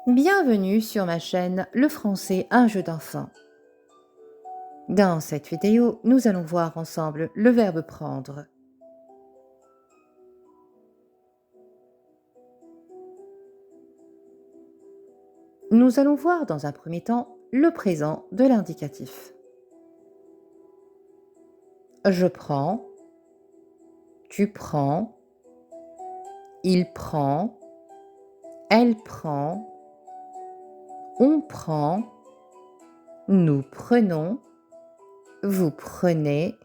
Bienvenue sur ma chaîne Le français, un jeu d'enfant. Dans cette vidéo, nous allons voir ensemble le verbe prendre. Nous allons voir dans un premier temps le présent de l'indicatif. Je prends, tu prends, il prend, elle prend, on prend, nous prenons, vous prenez,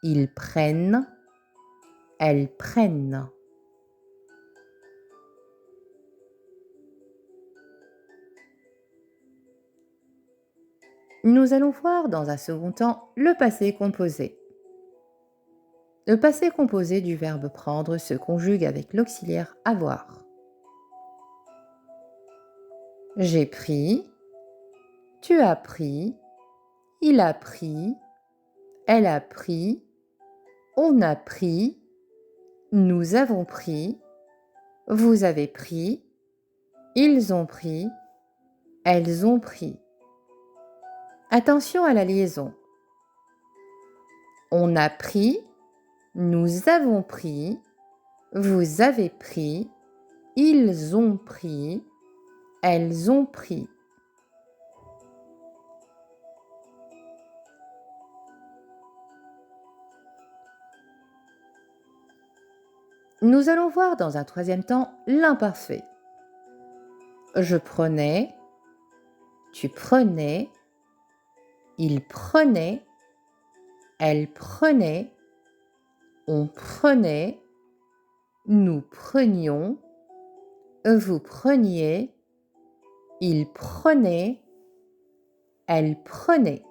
ils prennent, elles prennent. Nous allons voir dans un second temps le passé composé. Le passé composé du verbe prendre se conjugue avec l'auxiliaire avoir. J'ai pris, tu as pris, il a pris, elle a pris, on a pris, nous avons pris, vous avez pris, ils ont pris, elles ont pris. Attention à la liaison. On a pris, nous avons pris, vous avez pris, ils ont pris, elles ont pris. Nous allons voir dans un troisième temps l'imparfait. Je prenais, tu prenais, il prenait, elle prenait, on prenait, nous prenions, vous preniez, il prenait, elle prenait.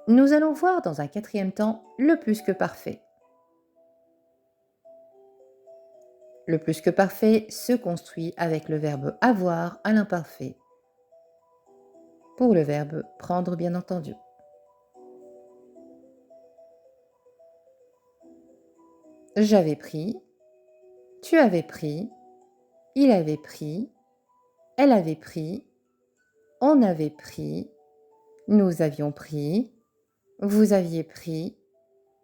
Nous allons voir dans un quatrième temps le plus que parfait. Le plus que parfait se construit avec le verbe avoir à l'imparfait. Pour le verbe prendre, bien entendu. J'avais pris, tu avais pris, il avait pris, elle avait pris, on avait pris, nous avions pris, vous aviez pris,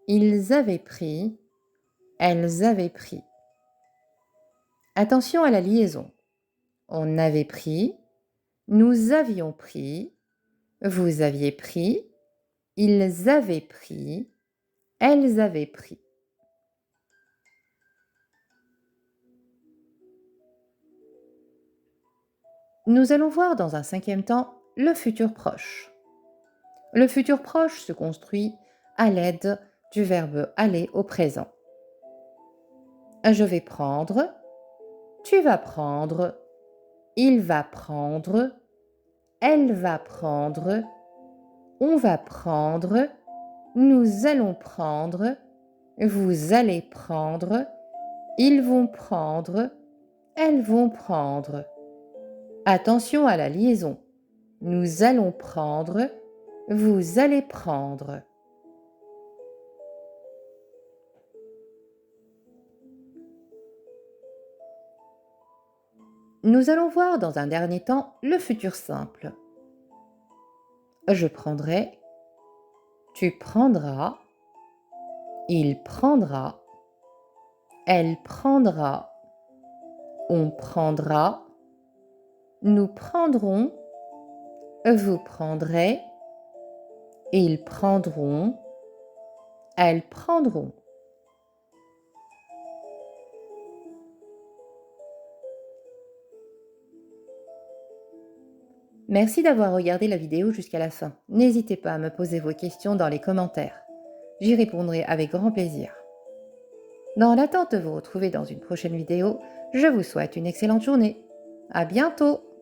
ils avaient pris, elles avaient pris. Attention à la liaison. On avait pris, nous avions pris, vous aviez pris, ils avaient pris, elles avaient pris. Nous allons voir dans un cinquième temps le futur proche. Le futur proche se construit à l'aide du verbe aller au présent. Je vais prendre, tu vas prendre, il va prendre, elle va prendre, on va prendre, nous allons prendre, vous allez prendre, ils vont prendre, elles vont prendre. Attention à la liaison. Nous allons prendre, vous allez prendre. Nous allons voir dans un dernier temps le futur simple. Je prendrai, tu prendras, il prendra, elle prendra, on prendra, nous prendrons, vous prendrez, ils prendront, elles prendront. Merci d'avoir regardé la vidéo jusqu'à la fin. N'hésitez pas à me poser vos questions dans les commentaires. J'y répondrai avec grand plaisir. Dans l'attente de vous retrouver dans une prochaine vidéo, je vous souhaite une excellente journée. À bientôt!